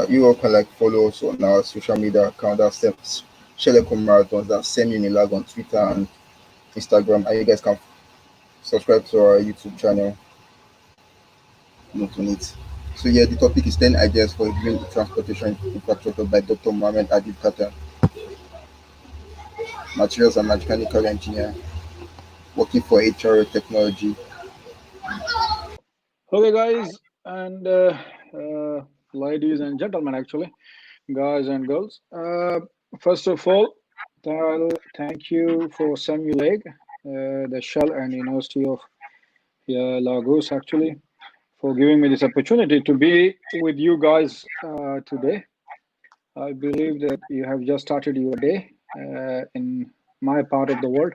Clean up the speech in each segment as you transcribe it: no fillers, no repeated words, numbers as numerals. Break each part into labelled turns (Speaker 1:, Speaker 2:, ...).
Speaker 1: You all can like follow us on our social media account that Sheleco Marathons, that's Semi Unilag on Twitter and Instagram, and you guys can subscribe to our YouTube channel. Note on it. So yeah, the topic is 10 ideas for a green transportation infrastructure by Dr. Mohammed Adil Khattak, materials and mechanical engineer, working for HR technology.
Speaker 2: Okay, guys, and ladies and gentlemen, actually, guys and girls. First of all, thank you for Samuel the Shell and University of Lagos, actually, for giving me this opportunity to be with you guys today. I believe that you have just started your day in my part of the world.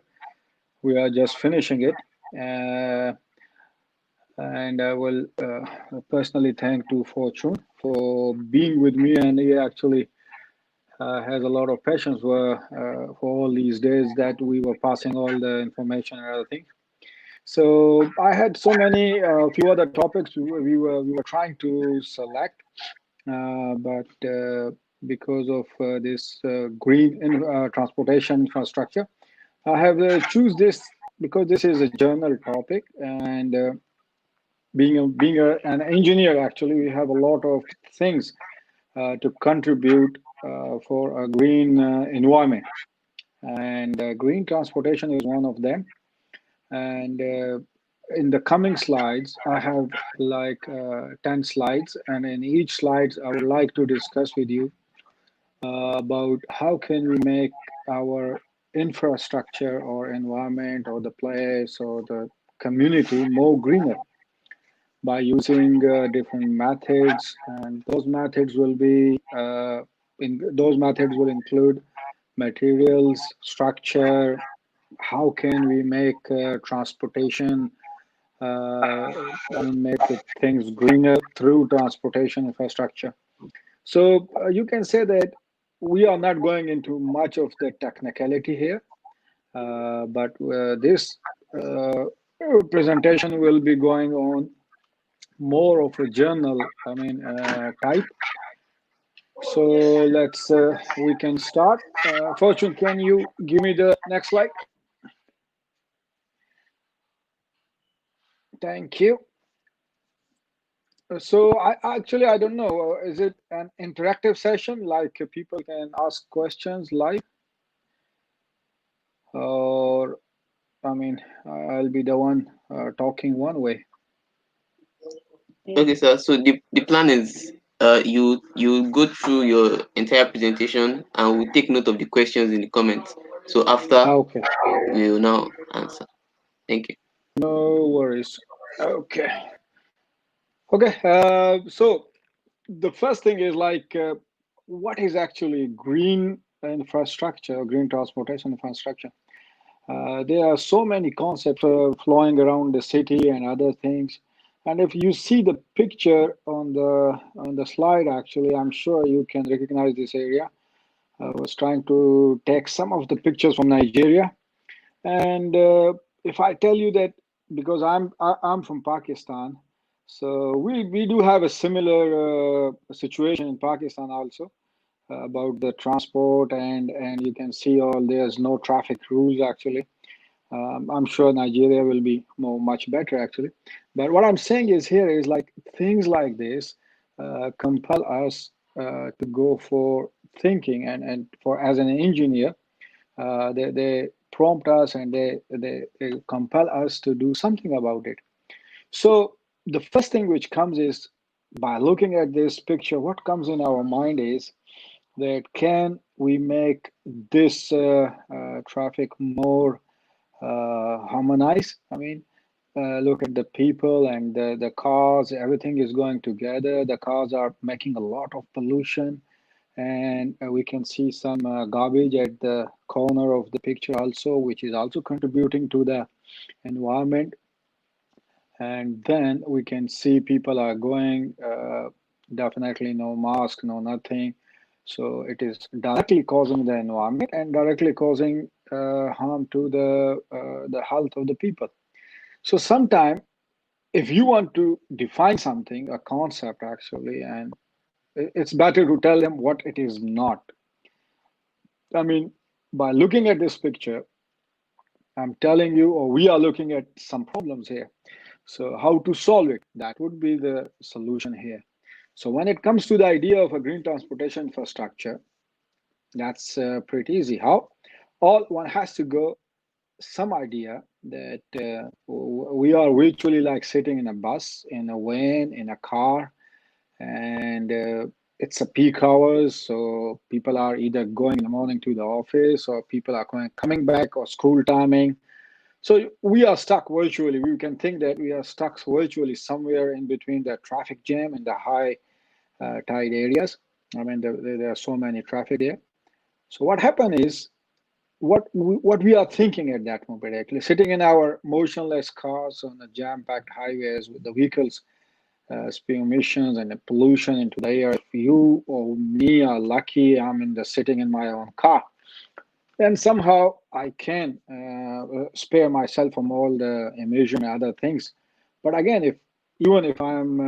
Speaker 2: We are just finishing it. Uh, and I will personally thank to Fortune for being with me, and he actually has a lot of patience for all these days that we were passing all the information and other things. So I had so many few other topics we were trying to select, but because of this transportation infrastructure, I have choose this because this is a general topic, and an engineer, actually, we have a lot of things to contribute for a green environment, and green transportation is one of them. And in the coming slides, I have like 10 slides, and in each slides, I would like to discuss with you about how can we make our infrastructure or environment or the place or the community more greener by using different methods, and those methods will include materials, structure, how can we make transportation, make the things greener through transportation infrastructure. So you can say that we are not going into much of the technicality here, but this uh, presentation will be going on more of a journal, type. So we can start. Fortune, can you give me the next slide? Thank you. So I don't know. Is it an interactive session like people can ask questions live, or I'll be the one talking one way?
Speaker 3: Okay, sir. So the plan is you go through your entire presentation and we'll take note of the questions in the comments. So after
Speaker 2: Okay,
Speaker 3: we will now answer. Thank you.
Speaker 2: no worries. Okay, okay. So the first thing is like, what is actually green infrastructure, green transportation infrastructure? There are so many concepts flowing around the city and other things. And if you see the picture on the slide, actually, I'm sure you can recognize this area. I was trying to take some of the pictures from Nigeria, and if I tell you that, because I'm from Pakistan, so we do have a similar situation in Pakistan also, about the transport, and you can see all there's no traffic rules actually. I'm sure Nigeria will be much better actually. But what I'm saying is here is like things like this compel us to go for thinking, and for as an engineer, they prompt us, and they compel us to do something about it. So the first thing which comes is, by looking at this picture, what comes in our mind is that can we make this traffic more harmonized? Look at the people and the cars, everything is going together. The cars are making a lot of pollution, and we can see some garbage at the corner of the picture also, which is also contributing to the environment. And then we can see people are going, definitely no mask, no nothing. So it is directly causing the environment and directly causing harm to the health of the people. So sometime, if you want to define something, a concept actually, and it's better to tell them what it is not. I mean, by looking at this picture, I'm telling you, or we are looking at some problems here. So how to solve it? That would be the solution here. So when it comes to the idea of a green transportation infrastructure, that's pretty easy. How? All one has to go some idea that we are virtually like sitting in a bus, in a van, in a car, and it's a peak hours. So people are either going in the morning to the office, or people are coming back, or school timing. So we are stuck virtually. We can think that we are stuck virtually somewhere in between the traffic jam and the high tide areas. I mean, there are so many traffic there. So what happened is what we are thinking at that moment, actually sitting in our motionless cars on the jam-packed highways with the vehicles spewing emissions and the pollution into the air. If you or me are lucky, I'm in the sitting in my own car, then somehow I can spare myself from all the emission and other things. But again, if even if I'm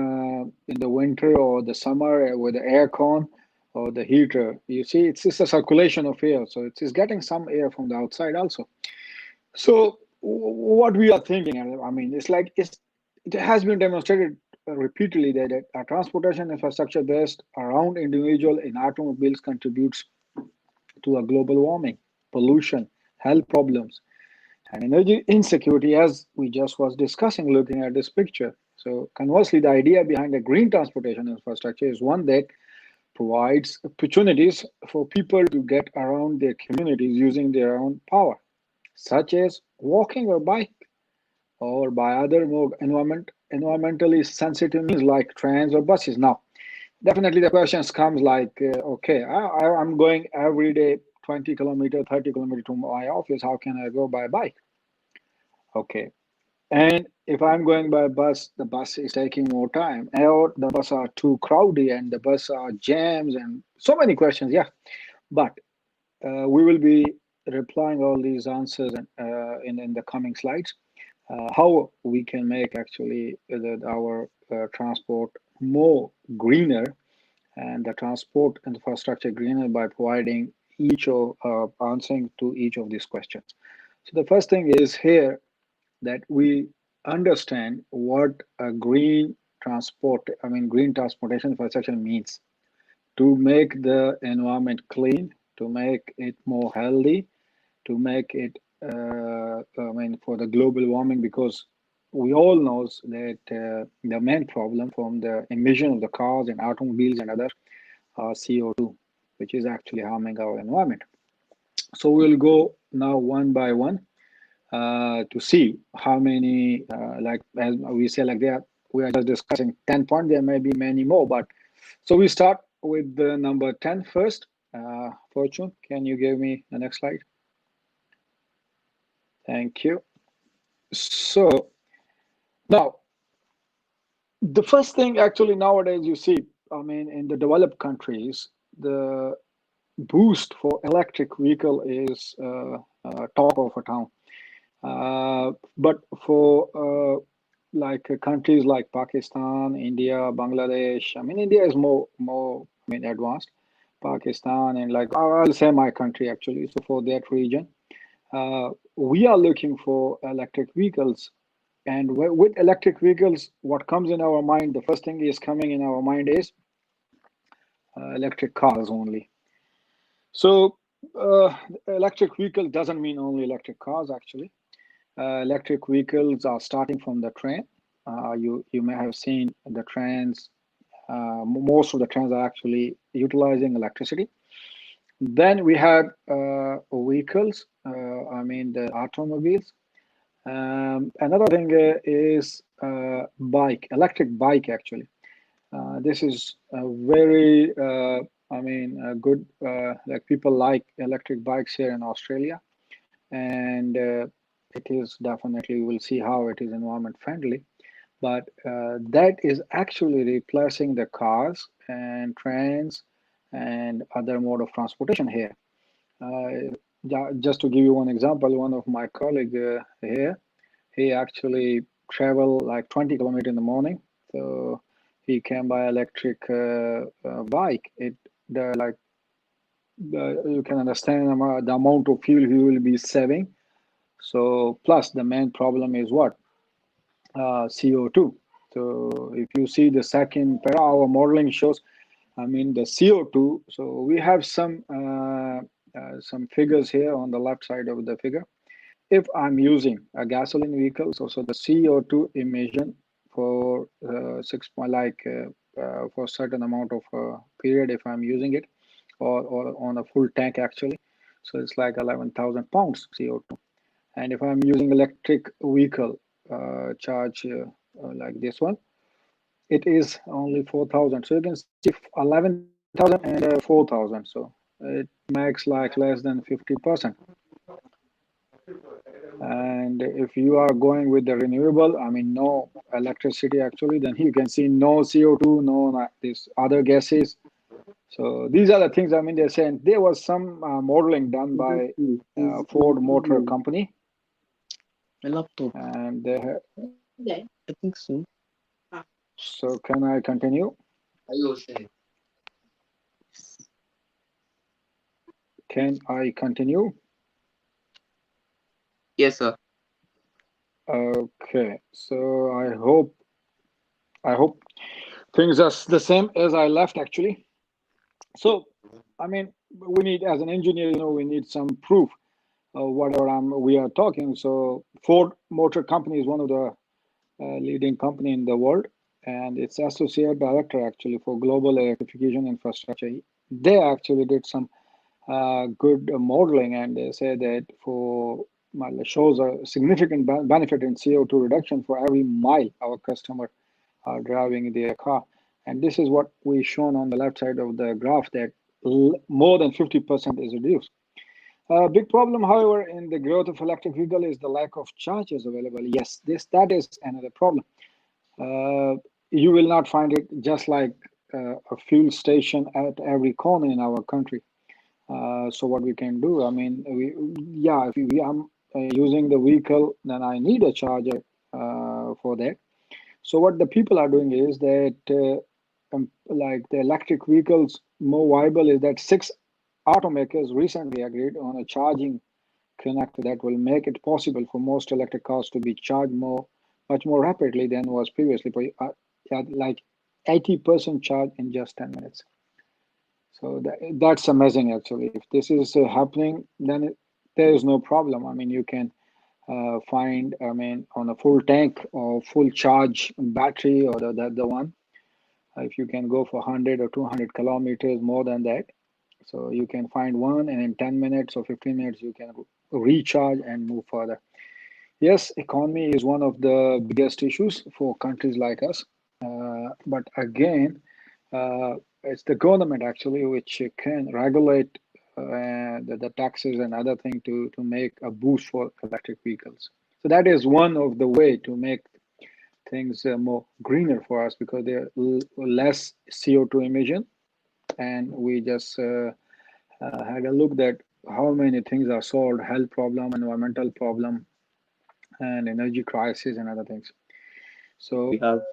Speaker 2: in the winter or the summer with the aircon or the heater, you see, it's just a circulation of air, so it's getting some air from the outside also. So what we are thinking, I mean, it has been demonstrated repeatedly that a transportation infrastructure based around individual in automobiles contributes to a global warming, pollution, health problems, and energy insecurity, as we just was discussing looking at this picture. So conversely, the idea behind a green transportation infrastructure is one that provides opportunities for people to get around their communities using their own power, such as walking or bike, or by other more environmentally sensitive means like trains or buses. Now, definitely the questions comes like, okay, I'm going every day 20 kilometer, 30 kilometer to my office. How can I go by bike? Okay. And if I'm going by bus, the bus is taking more time, or the bus are too crowded, and the bus are jams, and so many questions. Yeah, but we will be replying all these answers in the coming slides. How we can make actually our transport more greener, and the transport infrastructure greener, by providing each of answering to each of these questions. So the first thing is here that we understand what a green transportation infrastructure means: to make the environment clean, to make it more healthy, to make it, for the global warming, because we all knows that the main problem from the emission of the cars and automobiles and other CO2, which is actually harming our environment. So we'll go now one by one to see how many, like as we say, like we are just discussing 10 points. There may be many more, but so we start with the number 10 first. Fortune, can you give me the next slide? Thank you. So now, the first thing actually nowadays you see, I mean, in the developed countries, the boost for electric vehicle is talk of a town. But for countries like Pakistan, India, Bangladesh, I mean, India is more advanced. Pakistan and like I'll say my country actually. So for that region, we are looking for electric vehicles. And with electric vehicles, what comes in our mind, the first thing is coming in our mind is electric cars only. So electric vehicle doesn't mean only electric cars actually. Electric vehicles are starting from the train. You may have seen the trains. Most of the trains are actually utilizing electricity. Then we have vehicles. The automobiles. Another thing is electric bike actually. This is a very, good. Like people like electric bikes here in Australia, and it is definitely, we'll see how it is environment friendly. But that is actually replacing the cars and trains and other mode of transportation here. Just to give you one example, one of my colleague here, he actually travel like 20 kilometers in the morning. So he can buy electric bike. You can understand the amount of fuel he will be saving. So plus the main problem is what? CO2. So if you see the second para, our modeling shows, I mean, the CO2. So we have some figures here on the left side of the figure. If I'm using a gasoline vehicle, so the CO2 emission for for a certain amount of period, if I'm using it, or on a full tank actually, so it's like 11,000 pounds CO2. And if I'm using electric vehicle charge like this one, it is only 4,000. So you can see 11,000 and 4,000. So it makes like less than 50%. And if you are going with the renewable, I mean, no electricity actually, then you can see no CO2, no these other gases. So these are the things, I mean, they're saying there was some modeling done by Ford Motor Company.
Speaker 3: My laptop.
Speaker 2: And they have,
Speaker 3: I think so.
Speaker 2: so can I continue? Can I continue?
Speaker 3: Yes, sir.
Speaker 2: Okay, so I hope things are the same as I left actually. So, I mean, we need, as an engineer, we need some proof of whatever we are talking. So, Ford Motor Company is one of the leading company in the world, and its associate director actually for global electrification infrastructure. They actually did some good modeling, and they say that well, it shows a significant benefit in CO2 reduction for every mile our customer are driving their car. And this is what we shown on the left side of the graph, that more than 50% is reduced. A big problem, however, in the growth of electric vehicle is the lack of chargers available. Yes, that is another problem. You will not find it just like a fuel station at every corner in our country. So what we can do, I mean, if I'm using the vehicle, then I need a charger for that. So what the people are doing is that, like the electric vehicles more viable is that 6 automakers recently agreed on a charging connector that will make it possible for most electric cars to be charged much more rapidly than was previously, like 80% charge in just 10 minutes. So that's amazing actually. If this is happening, then there is no problem. I mean, you can find, I mean, on a full tank or full charge battery, or the one, if you can go for 100 or 200 kilometers more than that. So you can find one, and in 10 minutes or 15 minutes, you can recharge and move further. Yes, economy is one of the biggest issues for countries like us. But again, it's the government actually which can regulate the taxes and other things to make a boost for electric vehicles. So that is one of the way to make things more greener for us, because there less CO2 emission. And we just had a look that how many things are solved: health problem, environmental problem, and energy crisis and other things. So
Speaker 3: We have.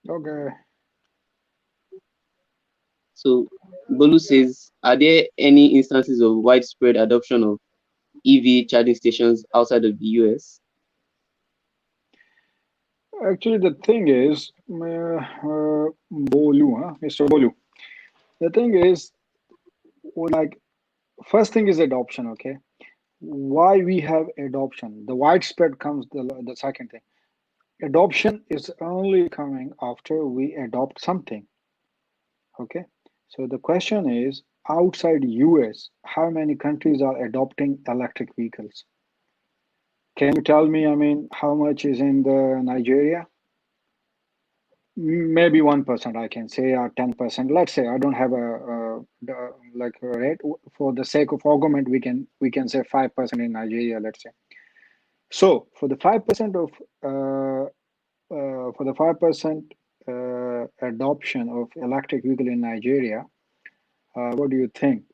Speaker 2: okay.
Speaker 3: So Bolu says, are there any instances of widespread adoption of EV charging stations outside of the US?
Speaker 2: Actually, the thing is, Bolu, Mr. Bolu. The thing is, like, first thing is adoption. Okay, why we have adoption? The widespread comes the second thing. Adoption is only coming after we adopt something. Okay, so the question is, outside US, how many countries are adopting electric vehicles? Can you tell me, I mean, how much is in the Nigeria? Maybe 1%, I can say, or 10%. Let's say I don't have like a rate. For the sake of argument, we can say 5% in Nigeria, let's say. So for the 5% of for the 5% adoption of electric vehicle in Nigeria, what do you think?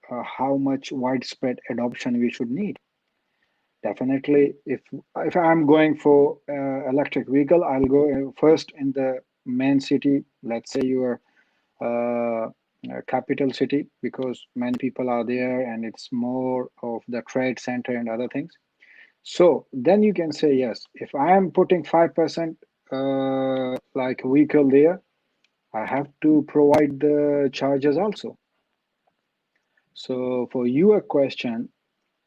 Speaker 2: How much widespread adoption we should need? Definitely, if I'm going for electric vehicle, I'll go first in the main city. Let's say your capital city, because many people are there and it's more of the trade center and other things. So then you can say yes. If I am putting 5% like vehicle there, I have to provide the charges also. So for your question,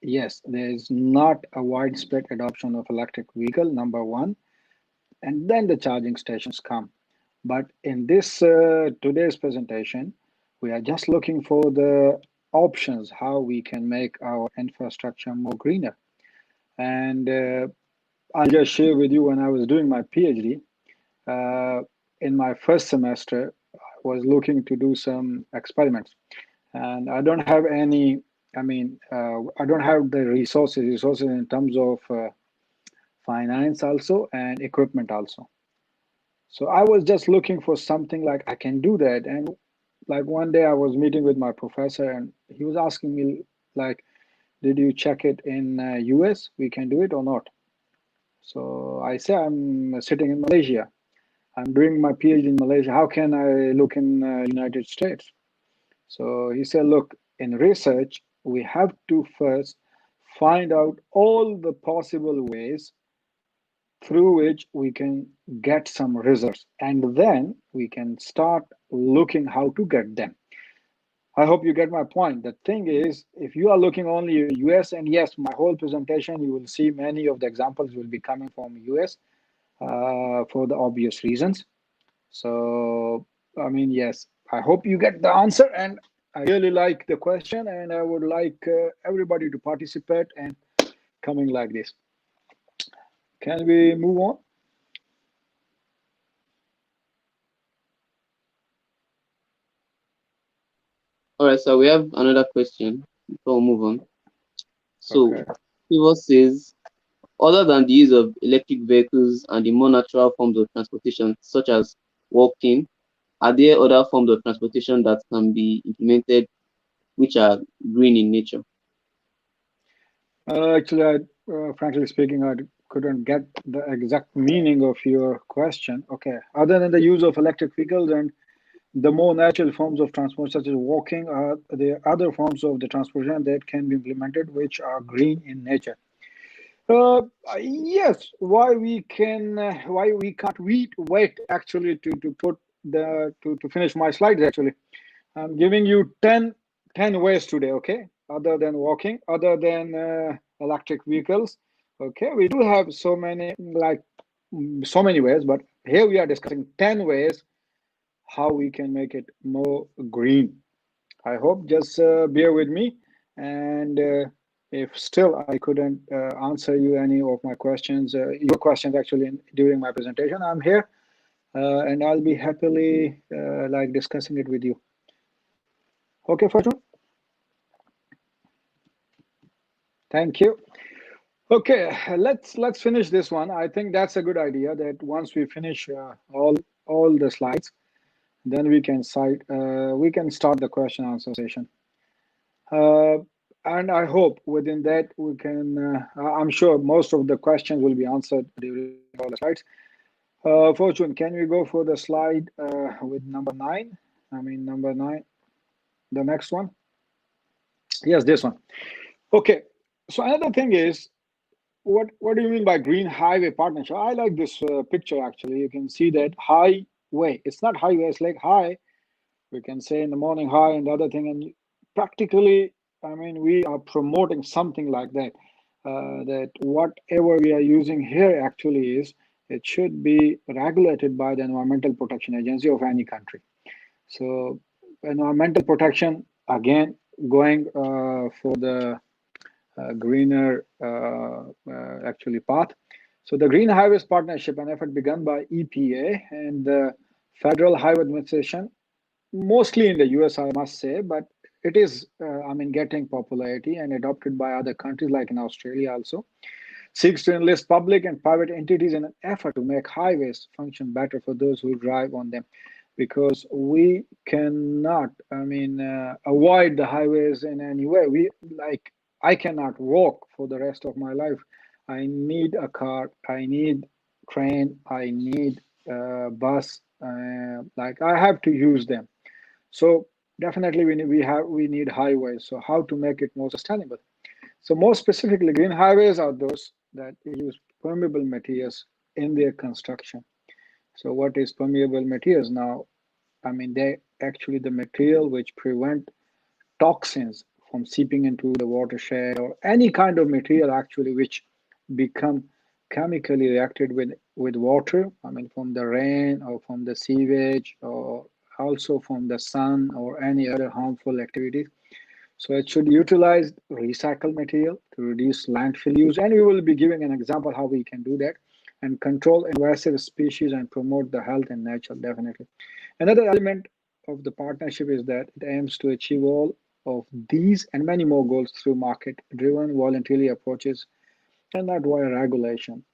Speaker 2: yes, there is not a widespread adoption of electric vehicle, number one, and then the charging stations come. But in this today's presentation, we are just looking for the options how we can make our infrastructure more greener. And I'll just share with you when I was doing my PhD. Uh, in my first semester, I was looking to do some experiments, and I don't have any. I don't have the resources in terms of finance also and equipment also. So I was just looking for something like I can do that. And like one day I was meeting with my professor, and he was asking me like, "Did you check it in US? We can do it or not?" So I say I'm sitting in Malaysia. I'm doing my PhD in Malaysia. How can I look in United States? So he said, look, in research, we have to first find out all the possible ways through which we can get some results, and then we can start looking how to get them. I hope you get my point. The thing is, if you are looking only at US, and yes, my whole presentation, you will see many of the examples will be coming from US for the obvious reasons. So, I mean, yes, I hope you get the answer. And I really like the question, and I would like everybody to participate and coming like this. Can we move on?
Speaker 3: All right, so we have another question before we move on. So,
Speaker 2: Okay.
Speaker 3: Favor says, other than the use of electric vehicles and the more natural forms of transportation, such as walking, are there other forms of transportation that can be implemented which are green in nature?
Speaker 2: Actually, frankly speaking, I couldn't get the exact meaning of your question. Okay. Other than the use of electric vehicles and the more natural forms of transport, such as walking, are the other forms of the transportation that can be implemented, which are green in nature. Uh, yes. Why we can't wait actually to put to finish my slides. Actually, I'm giving you 10 ways today. Okay, other than walking, other than electric vehicles. Okay, we do have so many so many ways, but here we are discussing 10 ways how we can make it more green. I hope just bear with me, and if still I couldn't answer you any of my questions, your questions actually during my presentation, I'm here, and I'll be happily like discussing it with you. Okay, Fortune. Thank you. Okay, let's finish this one. I think that's a good idea. That once we finish all the slides, then we can start the question answer session. Uh, and I hope within that we can, I'm sure most of the questions will be answered during all the slides. Fortune, can we go for the slide with number 9? I mean, number 9, the next one. Yes, this one. Okay. So another thing is, what do you mean by green highway partnership? I like this picture actually. You can see that highway. It's not highway, it's like high. We can say in the morning high and the other thing. And practically, I mean, we are promoting something like that. That whatever we are using here actually is, it should be regulated by the Environmental Protection Agency of any country. So environmental protection, again, going for the greener actually path. So the Green Highways Partnership, an effort begun by EPA and the Federal Highway Administration, mostly in the US, I must say, but it is, I mean, getting popularity and adopted by other countries like in Australia also, seeks to enlist public and private entities in an effort to make highways function better for those who drive on them. Because we cannot, I mean, avoid the highways in any way. We like, I cannot walk for the rest of my life. I need a car. I need train. I need bus. Like I have to use them. So definitely we need highways. So how to make it more sustainable? So more specifically, green highways are those that use permeable materials in their construction. So what is permeable materials now? I mean, they actually the material which prevent toxins from seeping into the watershed or any kind of material actually which become chemically reacted with water. I mean, from the rain or from the sewage or also from the sun or any other harmful activities. So it should utilize recycled material to reduce landfill use. And we will be giving an example how we can do that and control invasive species and promote the health and nature, definitely. Another element of the partnership is that it aims to achieve all of these and many more goals through market-driven voluntary approaches and not via regulation.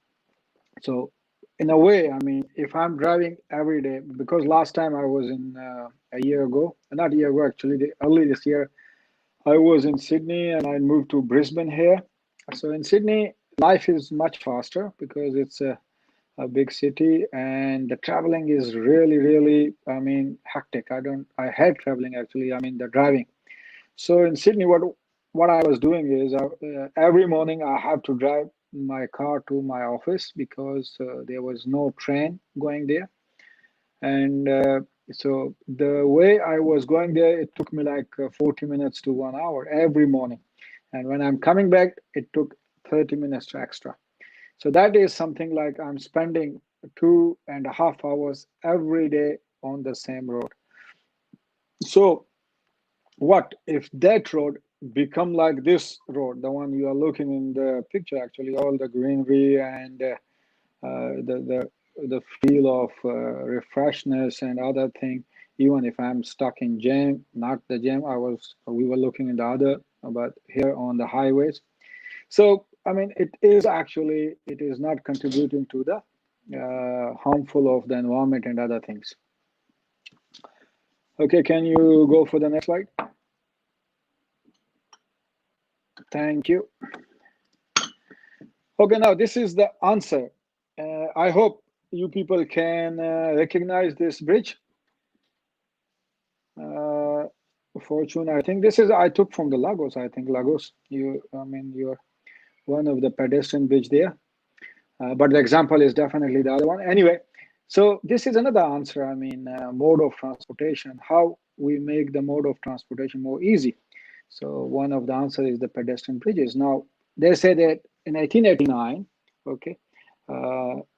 Speaker 2: So in a way, I mean, if I'm driving every day, because last time I was in a year ago, not a year ago actually, early this year, I was in Sydney and I moved to Brisbane here. So in Sydney, life is much faster because it's a big city and the traveling is really, really, I mean, hectic. I hate traveling actually. I mean, the driving. So in Sydney, what I was doing is every morning I have to drive my car to my office because there was no train going there. And so the way I was going there, it took me like 40 minutes to 1 hour every morning. And when I'm coming back, it took 30 minutes extra. So that is something like I'm spending 2.5 hours every day on the same road. So what if that road become like this road, the one you are looking in the picture, actually, all the greenery and the feel of refreshness and other thing. Even if I'm stuck in jam, not the jam, we were looking in the other, but here on the highways. So I mean, it is not contributing to the harmful of the environment and other things. Okay, can you go for the next slide? Thank you. Okay, now this is the answer. I hope you people can recognize this bridge. Fortune, I think this is I took from the Lagos. I think Lagos. You're one of the pedestrian bridge there, but the example is definitely the other one. Anyway, so this is another answer. I mean, mode of transportation. How we make the mode of transportation more easy. So one of the answer is the pedestrian bridges. Now they say that in 1889, okay,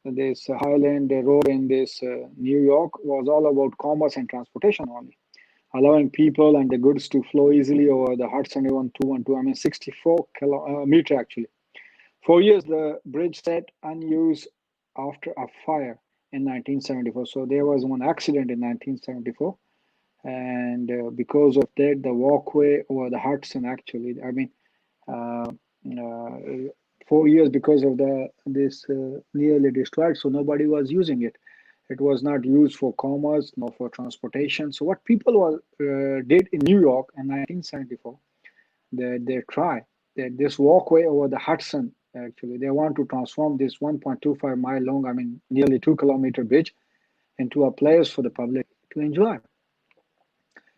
Speaker 2: this Highland Road in this New York was all about commerce and transportation only, allowing people and the goods to flow easily over the Hudson River 212. I mean, 64 kilometer actually. For years, the bridge sat unused after a fire in 1974. So there was one accident in 1974, and because of that, the walkway over the Hudson actually. I mean, uh, uh, 4 years because of this nearly destroyed. So nobody was using it. It was not used for commerce nor for transportation. So what people did in New York in 1974, they try that this walkway over the Hudson, actually, they want to transform this 1.25 mile long, I mean, nearly 2 kilometer bridge into a place for the public to enjoy.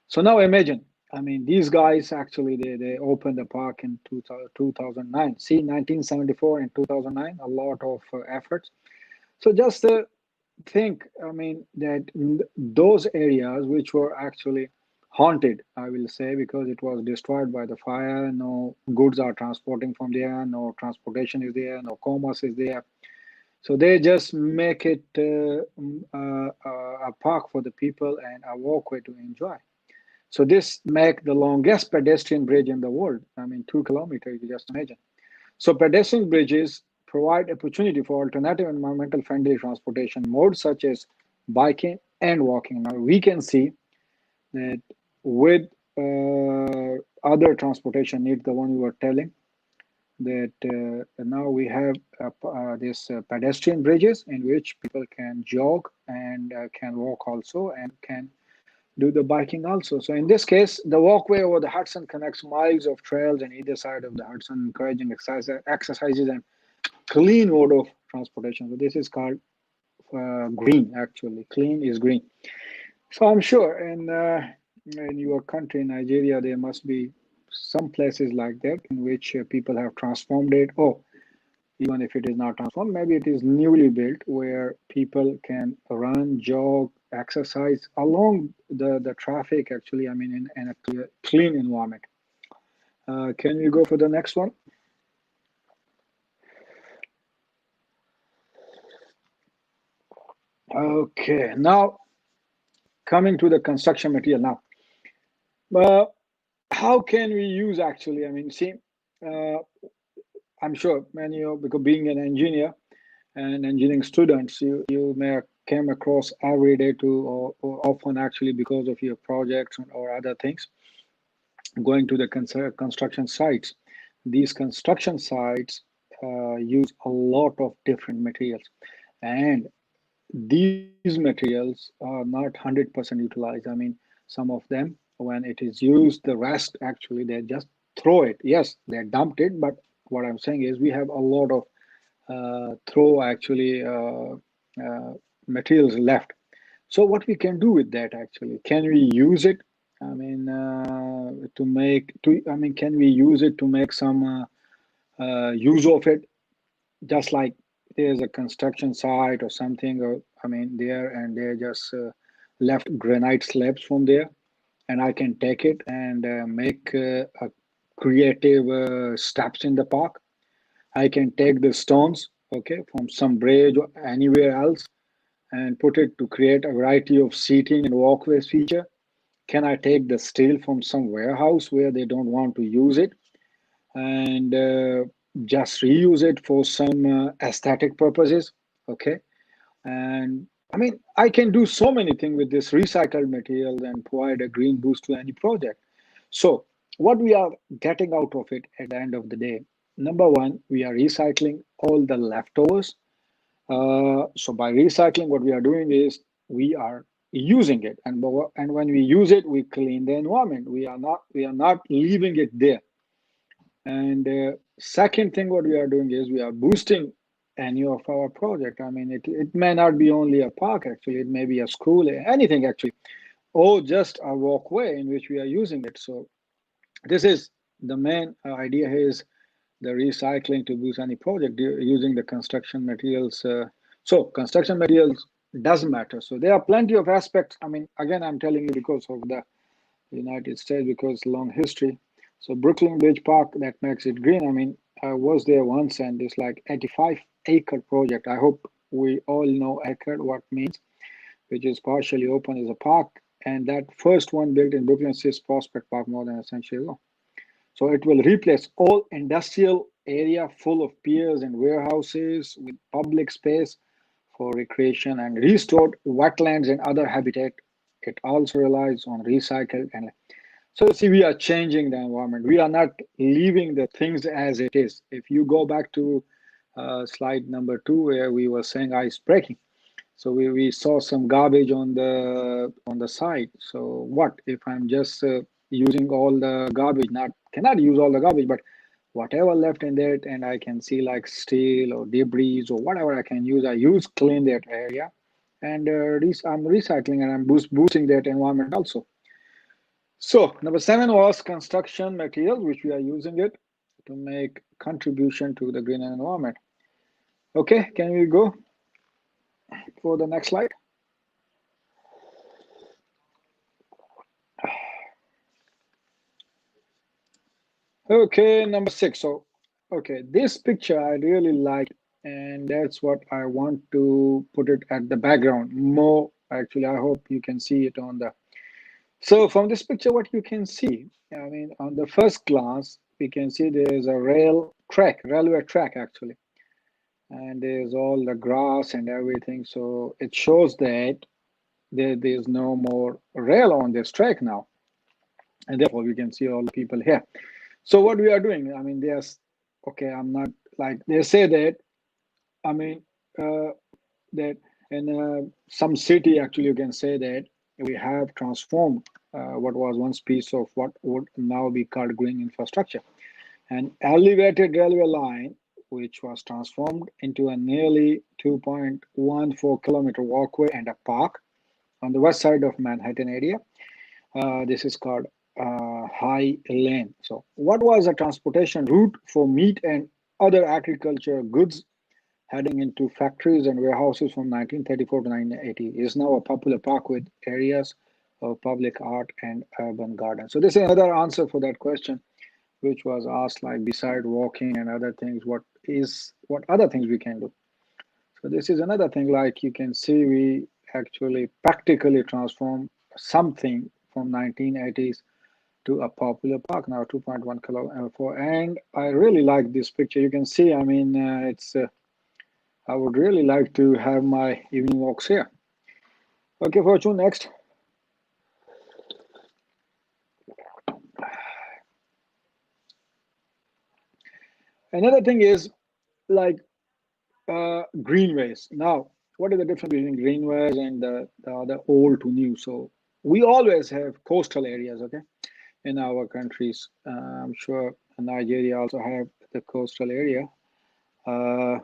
Speaker 2: So now imagine, I mean, these guys actually, they opened the park in 2009. See, 1974 and 2009, a lot of efforts. So just think, I mean, that those areas which were actually haunted, I will say, because it was destroyed by the fire, no goods are transporting from there, no transportation is there, no commerce is there. So they just make it a park for the people and a walkway to enjoy. So this make the longest pedestrian bridge in the world. I mean, 2 kilometers, you just imagine. So pedestrian bridges provide opportunity for alternative environmental friendly transportation modes such as biking and walking. Now we can see that with other transportation needs, the one you were telling, that now we have this pedestrian bridges in which people can jog and can walk also and can do the biking also. So in this case, the walkway over the Hudson connects miles of trails on either side of the Hudson, encouraging exercises and clean mode of transportation. So this is called green, actually. Clean is green. So I'm sure in your country, Nigeria, there must be some places like that in which people have transformed it. Oh, even if it is not transformed, maybe it is newly built where people can run, jog, exercise along the traffic, actually, I mean, in a clean environment. Can we go for the next one? Okay, now coming to the construction material now. How can we use actually, I mean, see, uh, I'm sure many of, because being an engineer and engineering students, you may came across every day to, or often actually because of your projects or other things, going to the construction sites. These construction sites use a lot of different materials, and these materials are not 100% utilized. I mean, some of them, when it is used, the rest actually they just throw it. Yes, they dumped it, but what I'm saying is we have a lot of throw actually materials left. So what we can do with that actually? Can we use it? I mean, to make to I mean, can we use it to make some use of it? Just like there's a construction site or something, or I mean, there and they just left granite slabs from there, and I can take it and make a creative steps in the park. I can take the stones, okay, from some bridge or anywhere else and put it to create a variety of seating and walkways feature. Can I take the steel from some warehouse where they don't want to use it and just reuse it for some aesthetic purposes? Okay. And I mean, I can do so many things with this recycled material and provide a green boost to any project. So, what we are getting out of it at the end of the day, number one, we are recycling all the leftovers. So by recycling, what we are doing is we are using it, and when we use it, we clean the environment. We are not leaving it there. And second thing, what we are doing is we are boosting any of our project. I mean, it may not be only a park, actually, it may be a school, anything actually, or just a walkway in which we are using it. So this is the main idea here is the recycling to boost any project using the construction materials. So construction materials doesn't matter. So there are plenty of aspects. I mean, again, I'm telling you because of the United States, because long history. So Brooklyn Bridge Park, that makes it green. I mean, I was there once and it's like 85-acre project. I hope we all know acre, what means, which is partially open as a park. And that first one built in Brooklyn City's Prospect Park more than a century ago. So it will replace all industrial area full of piers and warehouses with public space for recreation and restored wetlands and other habitat. It also relies on recycled and so see we are changing the environment. We are not leaving the things as it is. If you go back to slide number 2 where we were saying ice breaking. So we saw some garbage on the side. So what if I'm just using all the garbage? Not cannot use all the garbage, but whatever left in that, and I can see like steel or debris or whatever I can use. I use clean that area, and I'm recycling and I'm boosting that environment also. So number 7 was construction materials, which we are using it to make contribution to the green environment. Okay, can we go for the next slide? Okay, number 6. So, okay, this picture I really like, and that's what I want to put it at the background more. Actually, I hope you can see it on the. So, from this picture, what you can see, I mean, on the first glance, we can see there's a railway track actually, and there's all the grass and everything. So, it shows that there's no more rail on this track now, and therefore we can see all the people here. So what we are doing, I mean, there's okay. I'm not like they say that. I mean, that in some city actually you can say that we have transformed what was once piece of what would now be called green infrastructure. An elevated railway line, which was transformed into a nearly 2.14-kilometer walkway and a park on the west side of Manhattan area. This is called High Lane. So, what was a transportation route for meat and other agriculture goods heading into factories and warehouses from 1934 to 1980 is now a popular park with areas of public art and urban gardens. So, this is another answer for that question, which was asked, like, beside walking and other things, what other things we can do. So this is another thing, like you can see, we actually practically transform something from 1980s to a popular park now, 2.1 kilometer. And I really like this picture. You can see, I mean, I would really like to have my evening walks here. Okay, Fortune, next. Another thing is like greenways. Now, what is the difference between greenways and the other old to new? So we always have coastal areas, okay, in our countries. I'm sure Nigeria also have the coastal area. Uh,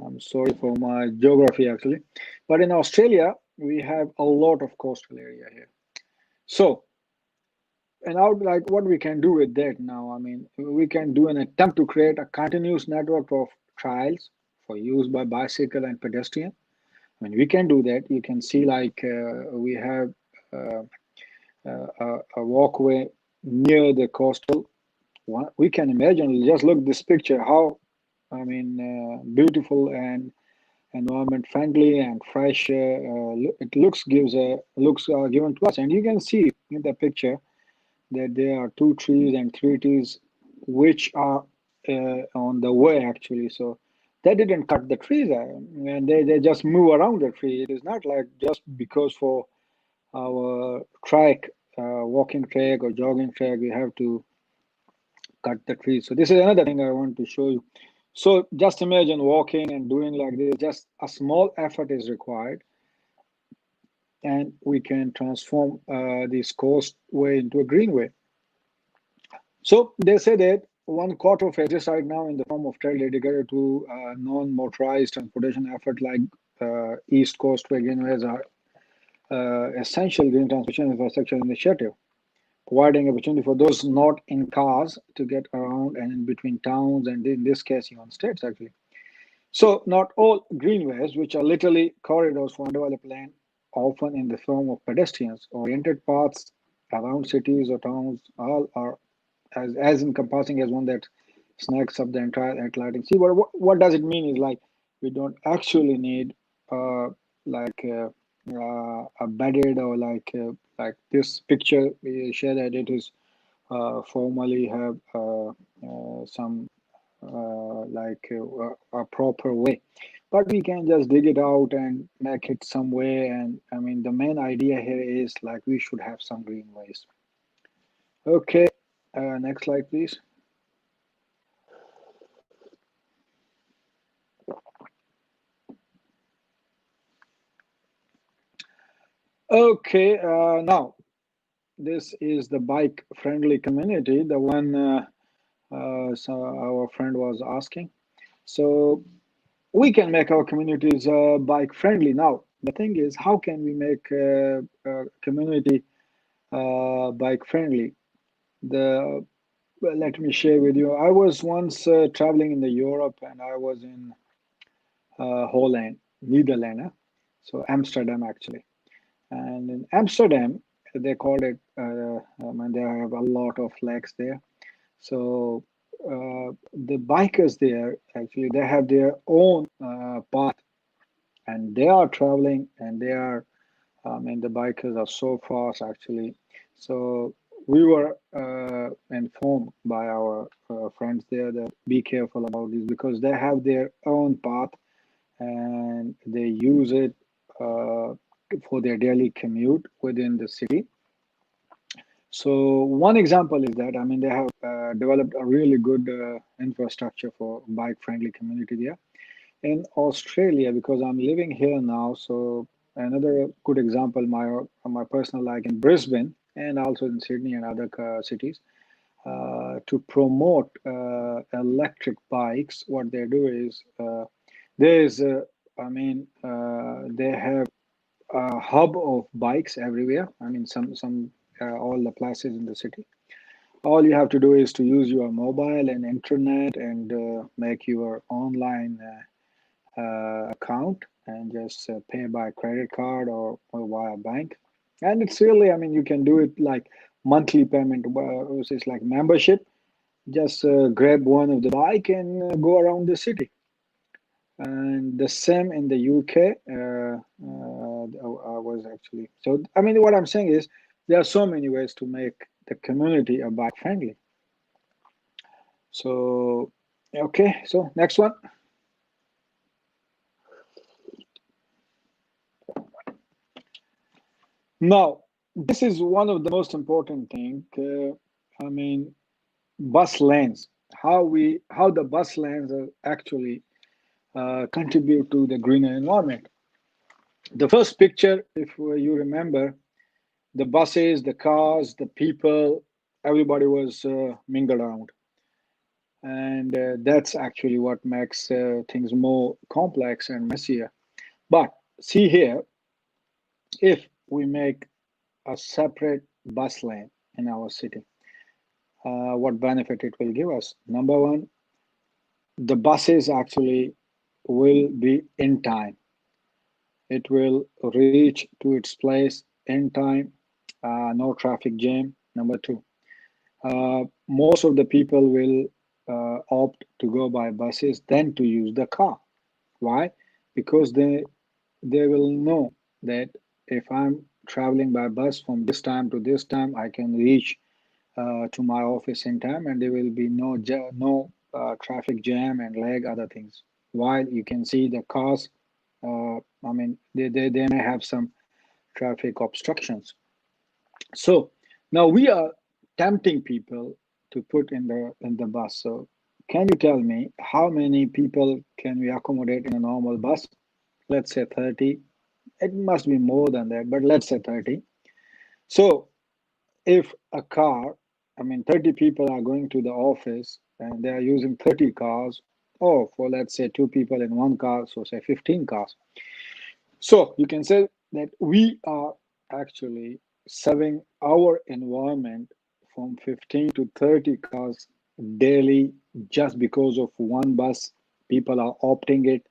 Speaker 2: I'm sorry for my geography actually, but in Australia we have a lot of coastal area here. So, and I would like what we can do with that now. I mean, we can do an attempt to create a continuous network of trails for use by bicycle and pedestrian. I mean, we can do that. You can see like we have uh, a walkway near the coastal. We can imagine, just look this picture, how, I mean, beautiful and environment friendly and fresh it looks given to us. And you can see in the picture that there are two trees and three trees which are on the way actually. So they didn't cut the trees and they just move around the tree. It is not like just because for our track, walking track or jogging track, we have to cut the trees. So this is another thing I want to show you. So just imagine walking and doing like this, just a small effort is required, and we can transform this coastway into a greenway. So they say that 1/4 of exists right now in the form of trail dedicated to non-motorized transportation effort like East Coast Greenways are essential green transportation infrastructure initiative, providing opportunity for those not in cars to get around and in between towns and in this case even states actually. So not all greenways, which are literally corridors for undeveloped land, often in the form of pedestrians oriented paths around cities or towns, all are as encompassing as one that snacks up the entire Atlantic Sea. But what does it mean is like we don't actually need uh, like a bedded or like this picture we share that it is formally have some a proper way, but we can just dig it out and make it some way. And I mean the main idea here is like we should have some greenways. Okay, next slide please. Okay, now this is the bike friendly community, the one so our friend was asking. So we can make our communities bike friendly. Now the thing is, how can we make community bike friendly? The Well, let me share with you. I was once traveling in the Europe, and I was in Holland, Netherlands, so Amsterdam actually. And in Amsterdam, they called it. And they have a lot of flags there. So the bikers there actually they have their own path, and they are traveling, and they are. And the bikers are so fast actually. So we were informed by our friends there that be careful about this because they have their own path and they use it uh, for their daily commute within the city. So one example is that I mean they have developed a really good infrastructure for bike friendly community there in Australia because I'm living here now. So another good example, my personal, like in Brisbane and also in Sydney and other cities, to promote electric bikes. What they do is there is, they have a hub of bikes everywhere. I mean, some all the places in the city. All you have to do is to use your mobile and internet and make your online account and just pay by credit card or via bank. And it's really, I mean, you can do it like monthly payment, which is like membership. Just grab one of the bike and go around the city. And the same in the UK. I was actually, so I mean, what I'm saying is there are so many ways to make the community a bike friendly. So, okay, so next one. Now, this is one of the most important thing. I mean, bus lanes. How the bus lanes are actually contribute to the greener environment. The first picture, if you remember, the buses, the cars, the people, everybody was mingled around, and that's actually what makes things more complex and messier. But see here, if we make a separate bus lane in our city, what benefit it will give us? Number one, the buses actually will be in time. It will reach to its place in time, no traffic jam. Number two, most of the people will opt to go by buses than to use the car. Why? Because they will know that if I'm traveling by bus from this time to this time, I can reach to my office in time, and there will be no traffic jam and lag other things. While you can see the cars, I mean, they may have some traffic obstructions. So now we are tempting people to put in the bus. So can you tell me how many people can we accommodate in a normal bus? Let's say 30. It must be more than that, but let's say 30. So if a car, I mean, 30 people are going to the office and they are using 30 cars, or for let's say two people in one car, so say 15 cars. So you can say that we are actually serving our environment from 15 to 30 cars daily just because of one bus. People are opting it,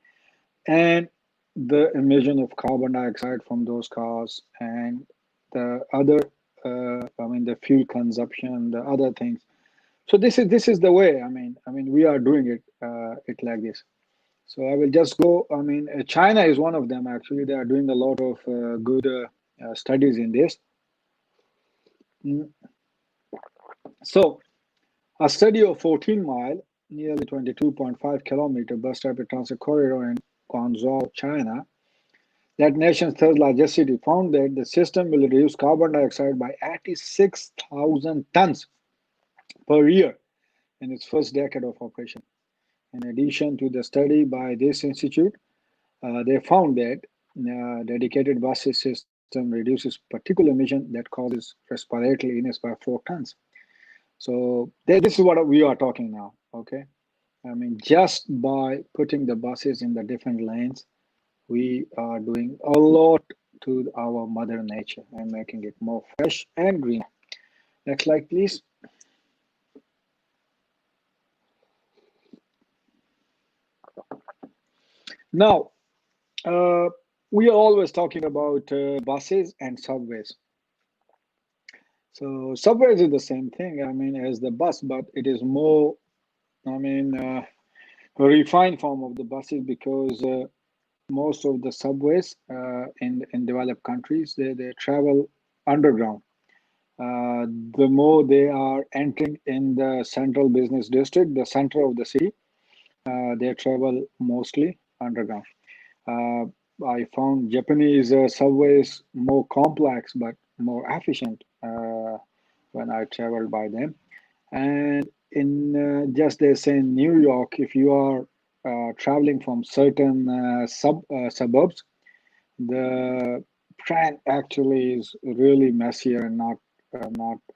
Speaker 2: and the emission of carbon dioxide from those cars and the other, I mean, the fuel consumption, the other things. So this is the way. I mean, we are doing it like this. So I will just go. I mean, China is one of them. Actually, they are doing a lot of good studies in this. Mm. So a study of 14-mile, nearly 22.5 kilometer bus rapid transit corridor in Guangzhou, China, that nation's third largest city, found that the system will reduce carbon dioxide by 86,000 tons per year in its first decade of operation. In addition to the study by this institute, they found that dedicated bus system reduces particular emission that causes respiratory illness by 4 tons. So this is what we are talking now. Okay, I mean, just by putting the buses in the different lanes, we are doing a lot to our mother nature and making it more fresh and green. Next slide, please. Now, we are always talking about buses and subways. So subways is the same thing, I mean, as the bus, but it is more, I mean, a refined form of the buses because most of the subways in developed countries, they travel underground. The more they are entering in the central business district, the center of the city, they travel mostly underground. Uh, I found Japanese subways more complex but more efficient when I traveled by them. And in just they say in New York, if you are traveling from certain suburbs, the trend actually is really messier and not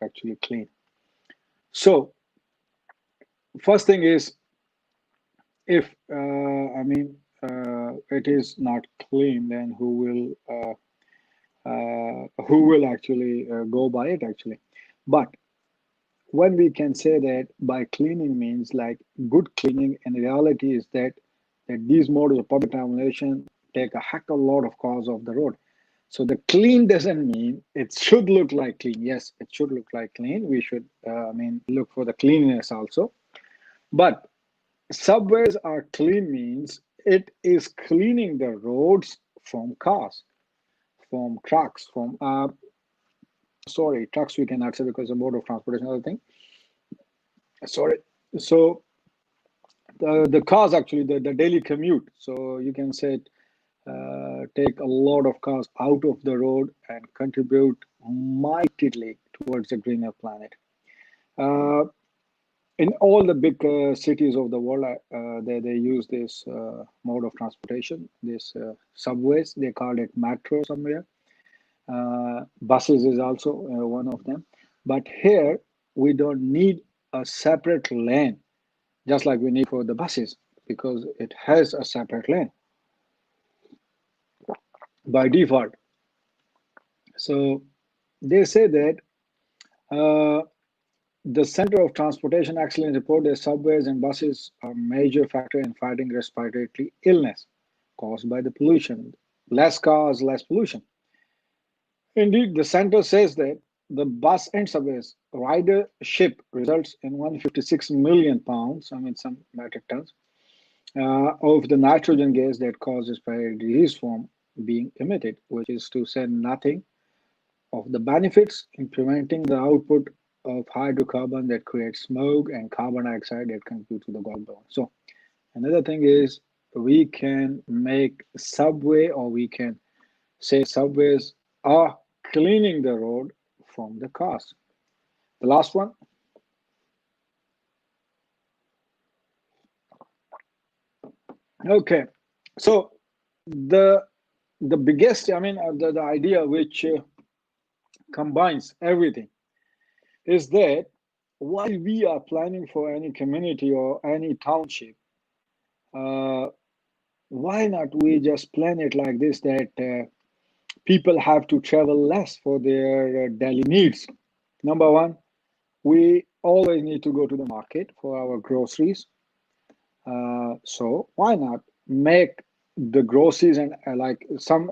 Speaker 2: actually clean. So first thing is, if it is not clean, then who will actually go by it actually? But when we can say that by cleaning means like good cleaning, and the reality is that these modes of public transportation take a heck of a lot of cars off the road. So the clean doesn't mean it should look like clean. Yes, it should look like clean. We should look for the cleanliness also. But subways are clean means it is cleaning the roads from cars, from trucks, from sorry, trucks we cannot say because the mode of transportation other thing. Sorry. So the cars actually the daily commute. So you can say take a lot of cars out of the road and contribute mightily towards a greener planet. Uh, in all the big cities of the world, they use this mode of transportation, this subways. They call it metro somewhere. Buses is also one of them. But here, we don't need a separate lane, just like we need for the buses, because it has a separate lane by default. So they say that uh, the Center of Transportation Excellence report that subways and buses are a major factor in fighting respiratory illness caused by the pollution. Less cars, less pollution. Indeed, the center says that the bus and subways ridership results in 156 million pounds, some metric tons, of the nitrogen gas that causes respiratory disease from being emitted, which is to say nothing of the benefits in preventing the output of hydrocarbon that creates smoke and carbon dioxide that contribute to the global. So another thing is we can make subway, or we can say subways are cleaning the road from the cars. The last one. Okay. So the biggest, the idea which combines everything is that while we are planning for any community or any township, uh, why not we just plan it like this, that people have to travel less for their daily needs? Number one, we always need to go to the market for our groceries. So why not make the groceries and like some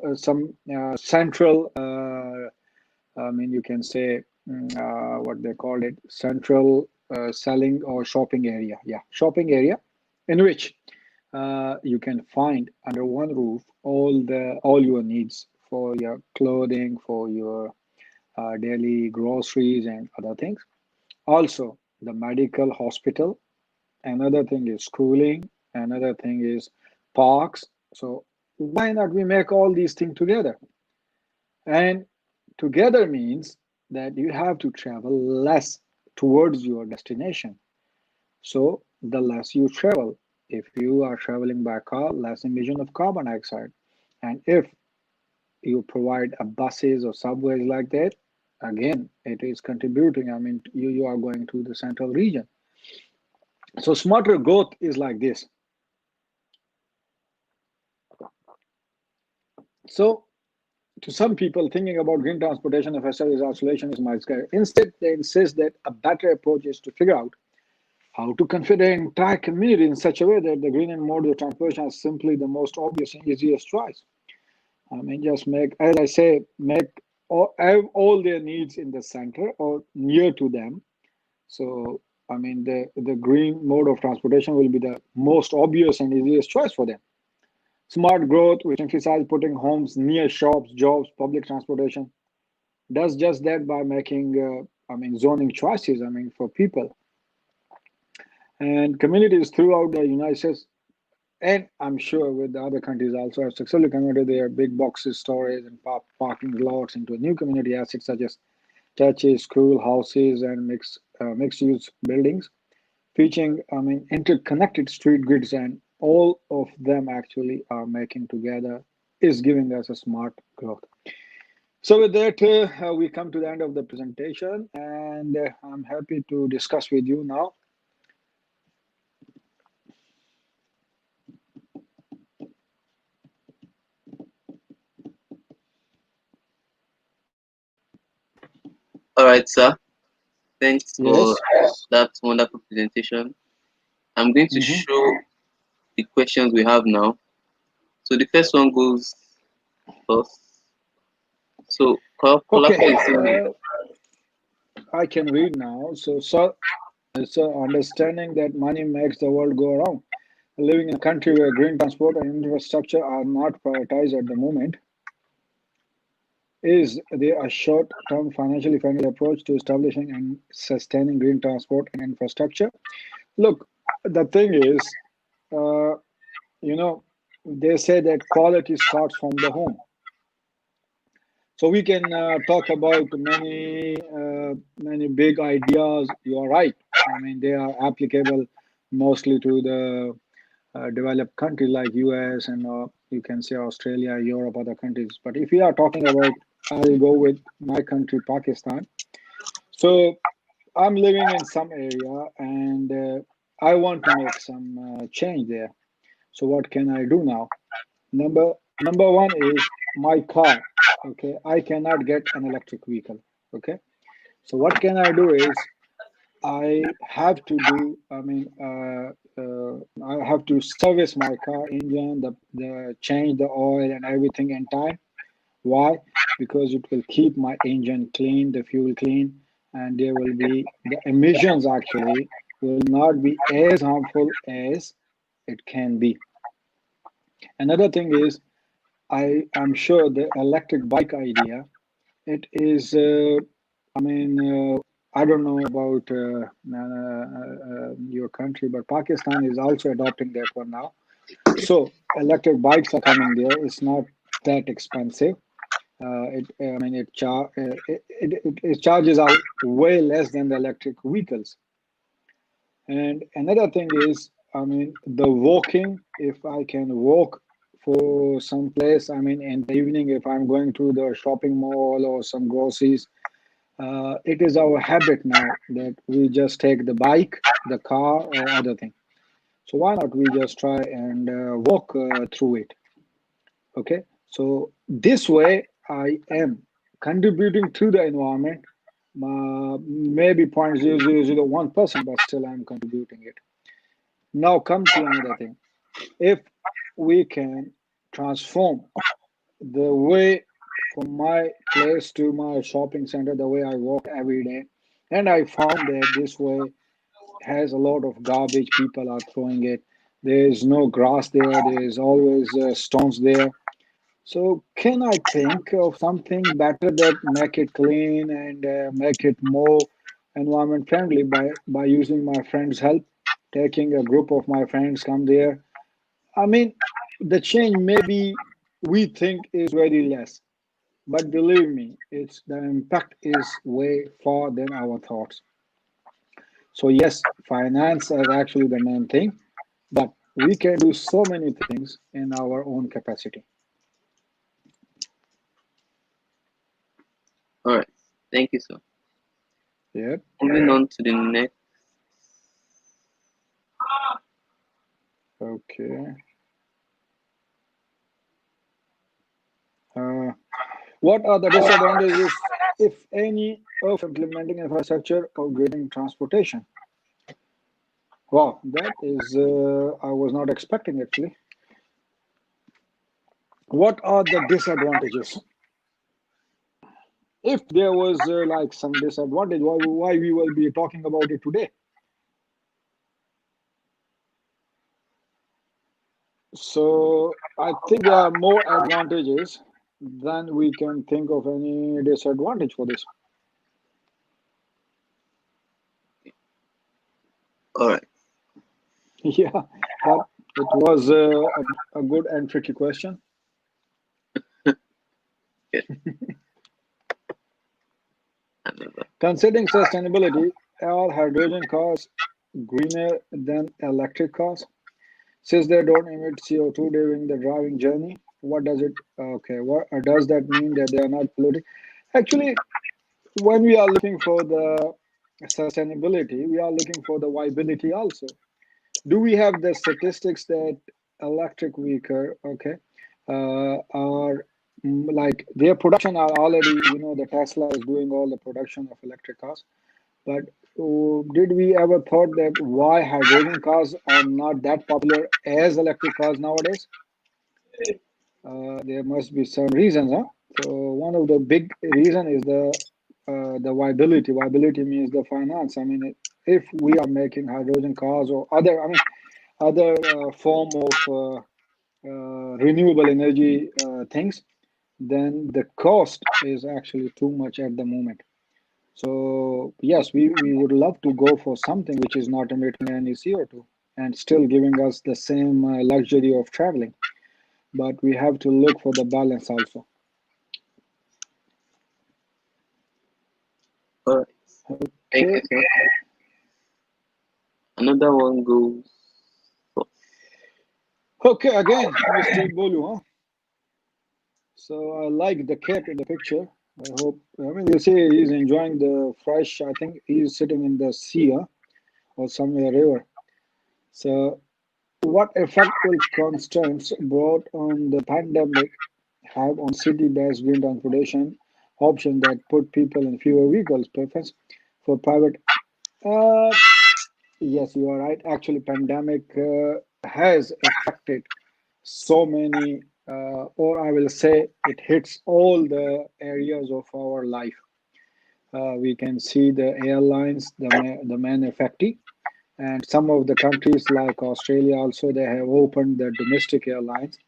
Speaker 2: central, you can say what they call it, central selling or shopping area. Yeah, shopping area in which you can find under one roof all your needs for your clothing, for your daily groceries and other things. Also, the medical hospital. Another thing is schooling. Another thing is parks. So why not we make all these things together? And together means that you have to travel less towards your destination. So the less you travel, if you are traveling by car, less emission of carbon dioxide. And if you provide a buses or subways like that, again, it is contributing. You are going to the central region. So smarter growth is like this. So to some people, thinking about green transportation and facilities isolation is my scary. Instead, they insist that a better approach is to figure out how to configure the entire community in such a way that the green and mode of transportation is simply the most obvious and easiest choice. Just make, as I say, make all their needs in the center or near to them. So, the green mode of transportation will be the most obvious and easiest choice for them. Smart growth, which emphasizes putting homes near shops, jobs, public transportation, does just that by making, zoning choices, for people. And communities throughout the United States, and I'm sure with the other countries also, have successfully converted their big boxes, storage, and parking lots into new community assets such as churches, school, houses, and mixed-use buildings, featuring, interconnected street grids, and all of them actually are making together is giving us a smart growth. So with that, we come to the end of the presentation, and I'm happy to discuss with you now.
Speaker 3: All right, sir. Thanks for
Speaker 2: Yes.
Speaker 3: that wonderful presentation. I'm going to
Speaker 2: Hmm.
Speaker 3: show the questions we have now. So the first one goes first. So
Speaker 2: Okay,
Speaker 3: Kolaka is saying,
Speaker 2: I can read now. So, understanding that money makes the world go around. Living in a country where green transport and infrastructure are not prioritized at the moment, is there a short-term financially friendly approach to establishing and sustaining green transport and infrastructure? Look, the thing is, uh, you know, they say that quality starts from the home. So we can talk about many big ideas. You are right. I mean, they are applicable mostly to the developed countries like US and you can say Australia, Europe, other countries. But if we are talking about, I'll go with my country, Pakistan. So I'm living in some area and I want to make some change there. So what can I do now? Number one is my car. Okay, I cannot get an electric vehicle. Okay, so what can I do is I have to do. I have to service my car engine, the change the oil and everything in time. Why? Because it will keep my engine clean, the fuel clean, and there will be the emissions actually will not be as harmful as it can be. Another thing is I am sure the electric bike idea. It is. I mean, I don't know about your country, but Pakistan is also adopting that one now. So electric bikes are coming there. It's not that expensive. I mean, it charges out way less than the electric vehicles. And another thing is, I mean, the walking. If I can walk for some place, I mean, in the evening, if I'm going to the shopping mall or some groceries, it is our habit now that we just take the bike, the car, or other thing. So why not we just try and walk through it? Okay. So this way, I am contributing to the environment. Maybe 0.0001%, but still I'm contributing it. Now come to another thing. If we can transform the way from my place to my shopping center, the way I walk every day, and I found that this way has a lot of garbage. People are throwing it. There is no grass there. There is always stones there. So can I think of something better that make it clean and make it more environment friendly by using my friends' help, taking a group of my friends come there. I mean, the change maybe we think is very less, but believe me, it's the impact is way far than our thoughts. So yes, finance is actually the main thing, but we can do so many things in our own capacity.
Speaker 3: all right, thank you, sir.
Speaker 2: Yep.
Speaker 3: Moving on to the next.
Speaker 2: Okay. Uh, what are the disadvantages, if any, of implementing infrastructure or grading transportation? Wow, that is, I was not expecting actually. What are the disadvantages? If there was like some disadvantage, why we will be talking about it today? So I think there are more advantages than we can think of any disadvantage for this.
Speaker 3: All right,
Speaker 2: Yeah, but it was a good and tricky question.
Speaker 3: good. Another.
Speaker 2: Considering sustainability, are hydrogen cars greener than electric cars since they don't emit CO2 during the driving journey? what does it? Okay, what does that mean that they are not polluting? Actually, when we are looking for the sustainability, we are looking for the viability also. Do we have the statistics that electric vehicle, okay, are like their production are already, the Tesla is doing all the production of electric cars, but did we ever thought that why hydrogen cars are not that popular as electric cars nowadays? There must be some reasons, huh? So one of the big reason is the viability. Viability means the finance. I mean, if we are making hydrogen cars or other, I mean, other form of renewable energy things, then the cost is actually too much at the moment. So yes, we would love to go for something which is not emitting any CO2 and still giving us the same luxury of traveling. But we have to look for the balance also.
Speaker 3: All right. Thank you,
Speaker 2: Okay.
Speaker 3: sir. Another one goes.
Speaker 2: Okay, again, Mr. Bolu, huh? So I like the cap in the picture. I hope, I mean, you see he's enjoying the fresh, I think he's sitting in the sea, huh? Or somewhere river. So what effect will constraints brought on the pandemic have on city-based green transportation option that put people in fewer vehicles preference for private? Uh, yes, you are right. Actually, pandemic has affected so many, or I will say it hits all the areas of our life. We can see the airlines, the main affectee, and some of the countries like Australia also they have opened their domestic airlines,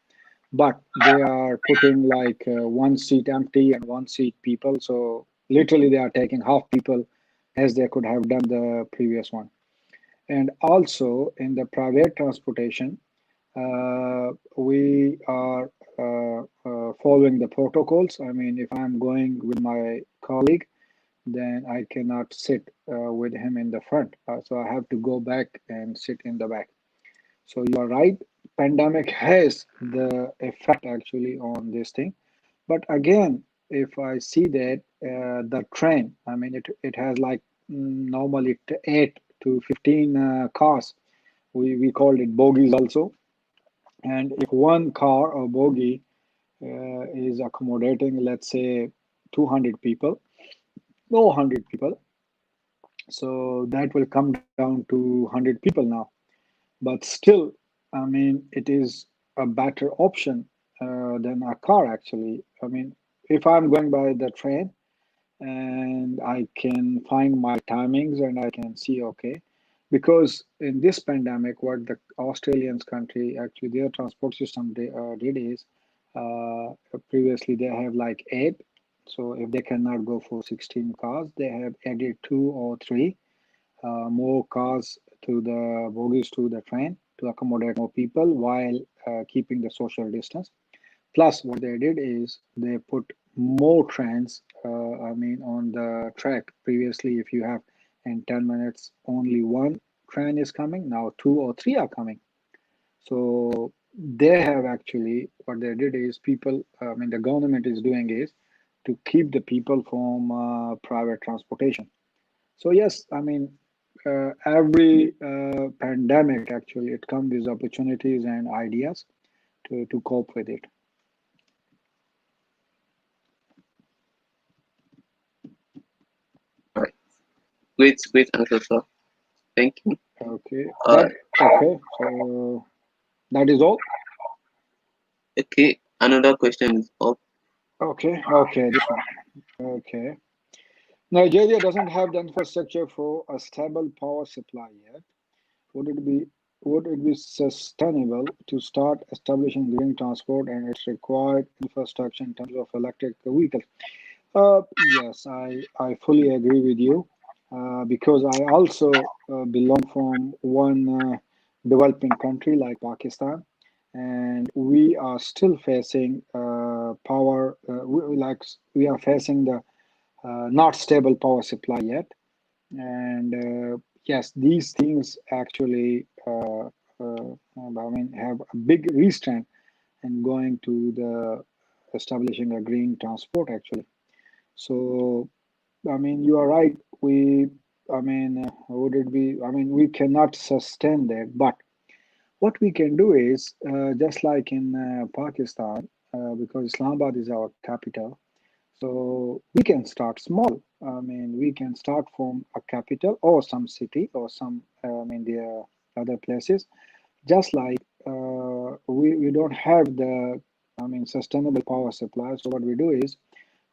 Speaker 2: but they are putting like one seat empty and one seat people. So literally they are taking half people as they could have done the previous one. And also in the private transportation, we are following the protocols. I mean, if I'm going with my colleague, then I cannot sit with him in the front. So I have to go back and sit in the back. So you are right. Pandemic has the effect actually on this thing. But again, if I see that the train, I mean, it has like normally 8 to 15 cars. We called it bogies also. And if one car or bogie is accommodating, let's say, 200 people, no 100 people, so that will come down to 100 people now. But still, I mean, it is a better option than a car actually. I mean, if I'm going by the train and I can find my timings and I can see, okay, because in this pandemic, what the Australians country actually their transport system did is previously they have like eight. So if they cannot go for 16 cars, they have added two or three more cars to the bogies to the train to accommodate more people while keeping the social distance. Plus, what they did is they put more trains, I mean, on the track. Previously, if you have in 10 minutes only one train is coming, now two or three are coming. So they have actually, what they did is people, I mean, the government is doing is to keep the people from private transportation. So yes, I mean, every pandemic actually it comes with opportunities and ideas to cope with it.
Speaker 3: All right. Great answer, sir. Thank you.
Speaker 2: Okay,
Speaker 3: Uh,
Speaker 2: okay. So that is all.
Speaker 3: okay. Another question is up.
Speaker 2: Okay. This one. Okay. Nigeria doesn't have the infrastructure for a stable power supply yet. Would it be would it be sustainable to start establishing green transport and its required infrastructure in terms of electric vehicles? Yes, I fully agree with you because I also belong from one developing country like Pakistan, and we are still facing power. We are facing the not stable power supply yet, and yes, these things actually I mean have a big restraint and going to the establishing a green transport actually. So I mean, you are right. Would it be? I mean, we cannot sustain that. But what we can do is, just like in Pakistan, because Islamabad is our capital, so we can start small. I mean, we can start from a capital or some city or some, the other places. Just like we don't have the, sustainable power supply. So what we do is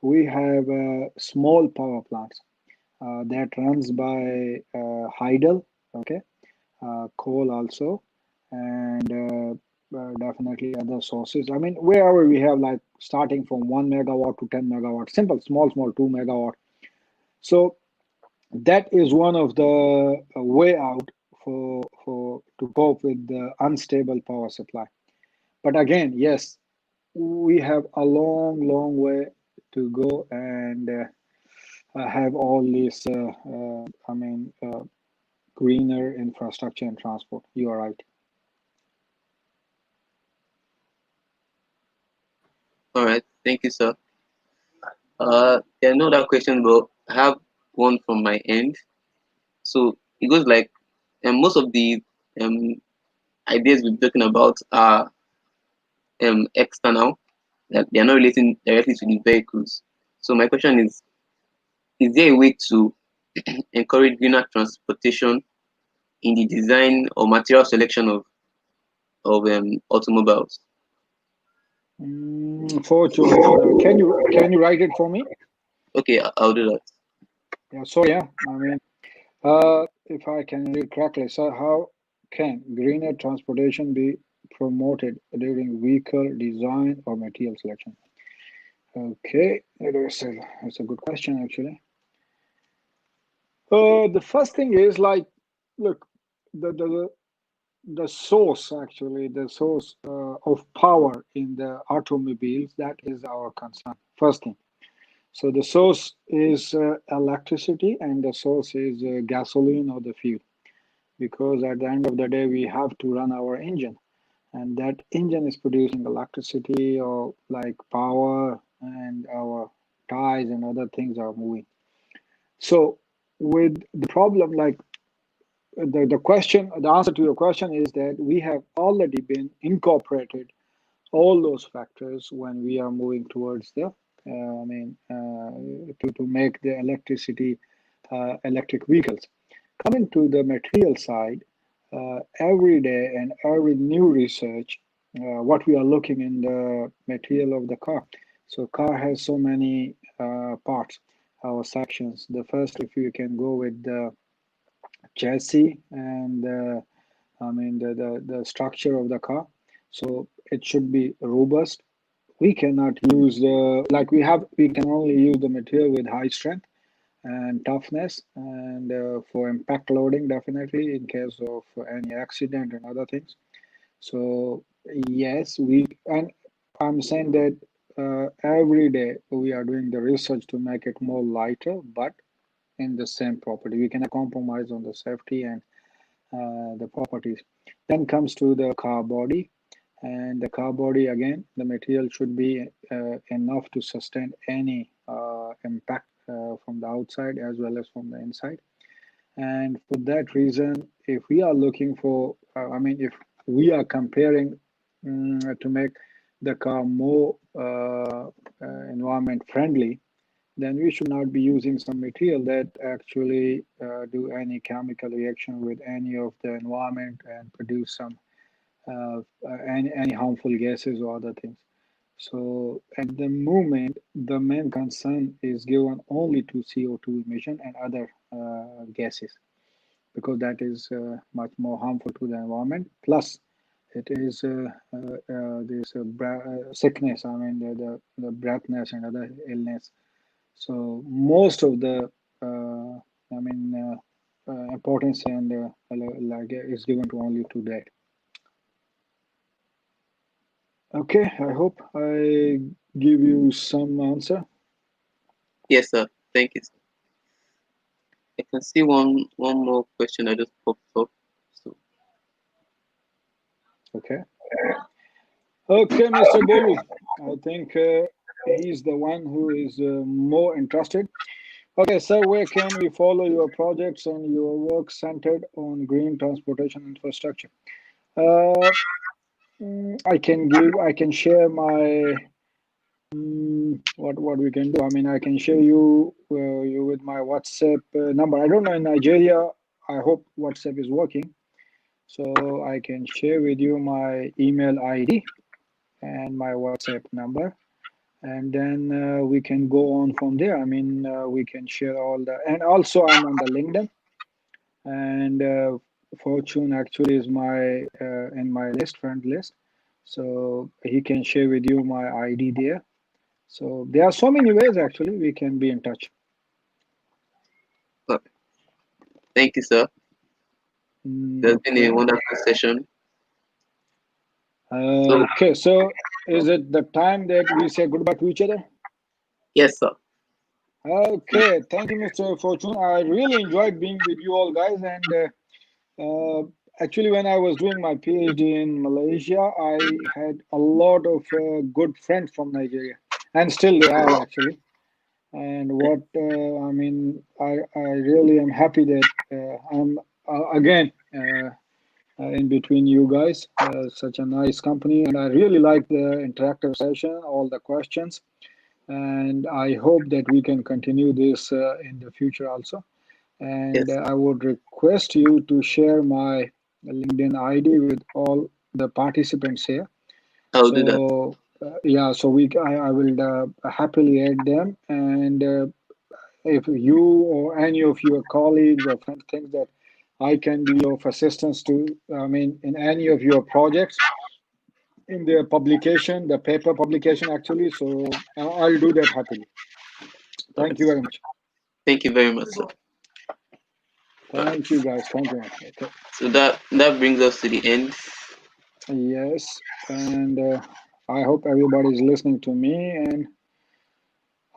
Speaker 2: we have small power plants that runs by Hydel, okay, coal also, and definitely other sources. I mean, wherever we have like starting from 1 megawatt to 10 megawatt, simple, small, 2 megawatt. So that is one of the way out for to cope with the unstable power supply. But again, yes, we have a long way to go and have all these, greener infrastructure and transport. You are right.
Speaker 3: All right, thank you, sir. There are no other questions, but I have one from my end. So it goes like, most of the um, ideas we're talking about are external, that they are not relating directly to the vehicles. So my question is there a way to encourage greener transportation in the design or material selection of automobiles?
Speaker 2: Fortunately, can you write it for me?
Speaker 3: Okay, I'll do that.
Speaker 2: Yeah. So yeah, if I can read correctly, so how can greener transportation be promoted during vehicle design or material selection? Okay, it's a good question actually. The first thing is like, look, the the the source actually, the source of power in the automobiles, that is our concern. First thing. So the source is electricity and the source is gasoline or the fuel. Because at the end of the day, we have to run our engine, and that engine is producing electricity or like power, and our tires and other things are moving. So with the problem, like the answer to your question is that we have already been incorporated all those factors when we are moving towards the, to make the electric vehicles. Coming to the material side, every day and every new research, what we are looking in the material of the car. So car has so many parts or sections. The first, if you can go with the chassis and the structure of the car. So it should be robust. We cannot use we can only use the material with high strength and toughness and for impact loading, definitely in case of any accident and other things. So yes, we and I'm saying that every day we are doing the research to make it more lighter, but in the same property. We cannot compromise on the safety and the properties. Then comes to the car body, and the car body again, the material should be enough to sustain any impact from the outside as well as from the inside. And for that reason, if we are looking for, if we are comparing to make the car more environment friendly, then we should not be using some material that actually do any chemical reaction with any of the environment and produce some any harmful gases or other things. So at the moment, the main concern is given only to CO2 emission and other gases because that is much more harmful to the environment. Plus, it is this sickness, the breathness and other illness. So most of the importance and like is given to only to that. Okay, I hope I give you some answer.
Speaker 3: Yes, sir. Thank you, sir. I can see one more question that just popped up. So
Speaker 2: Okay. Okay, Mr. Bolu. I think he's the one who is more interested. Okay, sir, where can we follow your projects and your work centered on green transportation infrastructure? Uh, I can share my what we can do. I mean, I can share you with my WhatsApp number. I don't know in Nigeria. I hope WhatsApp is working, so I can share with you my email ID and my WhatsApp number, and then we can go on from there. I mean, we can share all the, and also I'm on the LinkedIn, and Fortune actually is my in my friend list, so he can share with you my ID there. So there are so many ways actually we can be in touch.
Speaker 3: Okay. Thank you, sir. There's been a
Speaker 2: Okay.
Speaker 3: wonderful session. So,
Speaker 2: Okay. So is it the time that we say goodbye to each other?
Speaker 3: yes, sir.
Speaker 2: Okay. Thank you, Mr. Fortune. I really enjoyed being with you all guys. And actually, when I was doing my PhD in Malaysia, I had a lot of good friends from Nigeria, and still they are actually. And what I mean, I really am happy that I'm again in between you guys. Such a nice company, and I really like the interactive session, all the questions, and I hope that we can continue this in the future also. And
Speaker 3: Yes,
Speaker 2: I would request you to share my LinkedIn ID with all the participants here.
Speaker 3: I'll do that.
Speaker 2: So yeah, so I will happily add them, and if you or any of your colleagues or friends think that I can be of assistance to, I mean, in any of your projects, in their publication, the paper publication actually, so I'll do that happily.
Speaker 3: All right.
Speaker 2: Thank you very much.
Speaker 3: Thank you very much, sir. All right.
Speaker 2: Thank you guys. Thank you much. Okay.
Speaker 3: So that brings us to the end.
Speaker 2: Yes. And I hope everybody is listening to me. And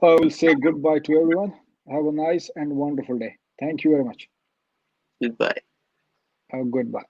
Speaker 2: I will say goodbye to everyone. Have a nice and wonderful day. Thank you very much.
Speaker 3: Goodbye.
Speaker 2: Goodbye.